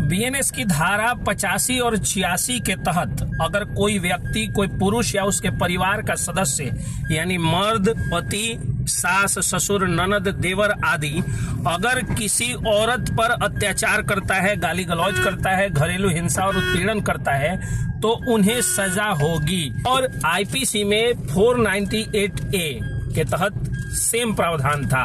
BNS की धारा 85 और 86 के तहत अगर कोई व्यक्ति, कोई पुरुष या उसके परिवार का सदस्य यानी मर्द, पति, सास, ससुर, ननद, देवर आदि अगर किसी औरत पर अत्याचार करता है, गाली गलौज करता है, घरेलू हिंसा और उत्पीड़न करता है तो उन्हें सजा होगी। और आईपीसी में 498A के तहत सेम प्रावधान था,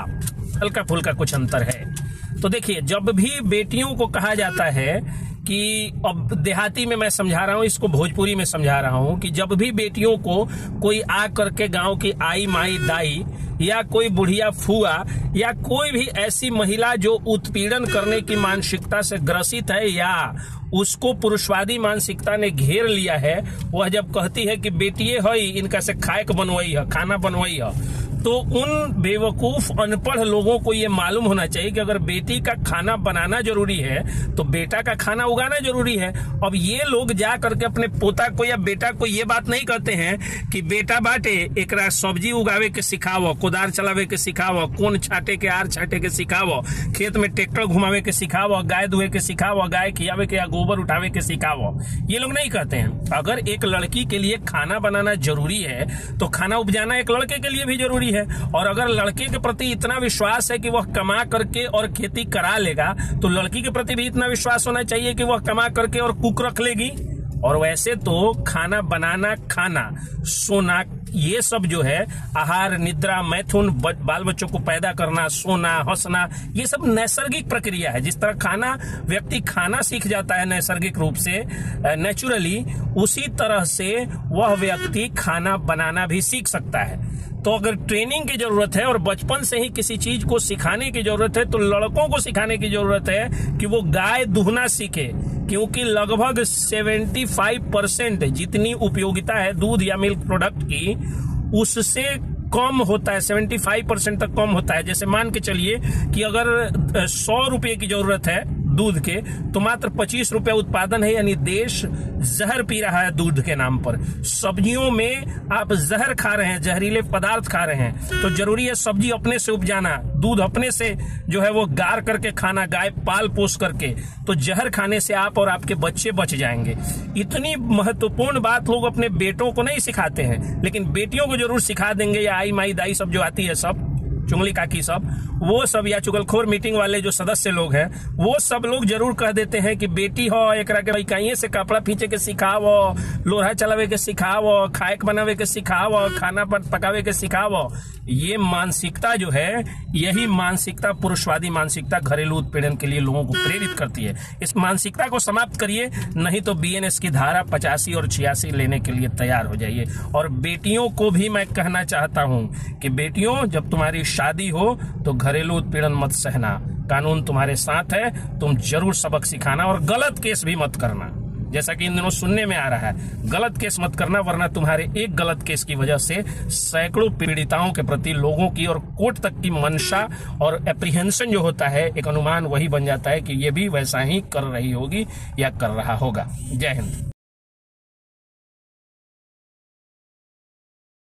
हल्का फुल्का कुछ अंतर है। तो देखिए, जब भी बेटियों को कहा जाता है कि, अब देहाती में मैं समझा रहा हूँ, इसको भोजपुरी में समझा रहा हूँ, कि जब भी बेटियों को कोई आ करके गांव की आई माई दाई या कोई बुढ़िया फुआ या कोई भी ऐसी महिला जो उत्पीड़न करने की मानसिकता से ग्रसित है या उसको पुरुषवादी मानसिकता ने घेर लिया है, वह जब कहती है कि बेटिए हई इनका से खाए के बनवाई है, खाना बनवाई है, तो उन बेवकूफ अनपढ़ लोगों को ये मालूम होना चाहिए कि अगर बेटी का खाना बनाना जरूरी है तो बेटा का खाना उगाना जरूरी है। अब ये लोग जा करके अपने पोता को या बेटा को ये बात नहीं कहते हैं कि बेटा बाटे एकरा सब्जी उगावे के सिखावो, कोदार चलावे के सिखावो, कोन छाटे के आर छाटे के सिखावो, खेत में ट्रैक्टर घुमावे के सिखावो, गाय दुहे के सिखावो, गाय खियावे के या गोबर उठावे के सिखावो। ये लोग नहीं कहते हैं। अगर एक लड़की के लिए खाना बनाना जरूरी है तो खाना उपजाना एक लड़के के लिए भी जरूरी है। और अगर लड़के के प्रति इतना विश्वास है कि वह कमा करके और खेती करा लेगा तो लड़की के प्रति भी इतना विश्वास होना चाहिए कि वह कमा करके और कुक रख लेगी। और वैसे तो खाना बनाना, खाना, सोना, ये सब जो है आहार, निद्रा, मैथुन, बाल बच्चों को पैदा करना, सोना, हंसना, ये सब नैसर्गिक प्रक्रिया है। जिस तरह खाना व्यक्ति खाना सीख जाता है नैसर्गिक रूप से, नेचुरली, उसी तरह से वह व्यक्ति खाना बनाना भी सीख सकता है। तो अगर ट्रेनिंग की जरूरत है और बचपन से ही किसी चीज को सिखाने की जरूरत है तो लड़कों को सिखाने की जरूरत है कि वो गाय दूहना सीखे, क्योंकि लगभग 75% जितनी उपयोगिता है दूध या मिल्क प्रोडक्ट की उससे कम होता है, 75% तक कम होता है। जैसे मान के चलिए कि अगर 100 रुपये की जरूरत है दूध के तो मात्र 25 रुपए उत्पादन है, यानी देश जहर पी रहा है दूध के नाम पर। सब्जियों में आप जहर खा रहे हैं, जहरीले पदार्थ खा रहे हैं, तो जरूरी है सब्जी अपने से उपजाना, दूध अपने से जो है वो गार करके खाना, गाय पाल पोस करके, तो जहर खाने से आप और आपके बच्चे बच जाएंगे। इतनी महत्वपूर्ण बात लोग अपने बेटों को नहीं सिखाते हैं, लेकिन बेटियों को जरूर सिखा देंगे। या आई माई दाई सब जो आती है, सब चुंगली काकी सब, वो सब, या चुगलखोर मीटिंग वाले जो सदस्य लोग हैं वो सब लोग जरूर कह देते हैं कि बेटी हो एकरा के इकाइये से कपड़ा खींचे के सिखावो, लोहा चलावे के सिखावो, खाए बनावे के सिखावो, खाना पकावे के सिखावो। ये मानसिकता जो है, यही मानसिकता, पुरुषवादी मानसिकता घरेलू उत्पीड़न के लिए लोगों को प्रेरित करती है। इस मानसिकता को समाप्त करिए, नहीं तो बीएनएस की धारा 85 और 86 लेने के लिए तैयार हो जाइए। और बेटियों को भी मैं कहना चाहता हूं कि बेटियों, जब तुम्हारी शादी हो तो घरेलू उत्पीड़न मत सहना, कानून तुम्हारे साथ है, तुम जरूर सबक सिखाना और गलत केस भी मत करना। जैसा कि इन दिनों सुनने में आ रहा है, गलत केस मत करना, वरना तुम्हारे एक गलत केस की वजह से सैकड़ों पीड़िताओं के प्रति लोगों की और कोर्ट तक की मंशा और एप्रीहेंशन जो होता है, एक अनुमान वही बन जाता है कि ये भी वैसा ही कर रही होगी या कर रहा होगा। जय हिंद।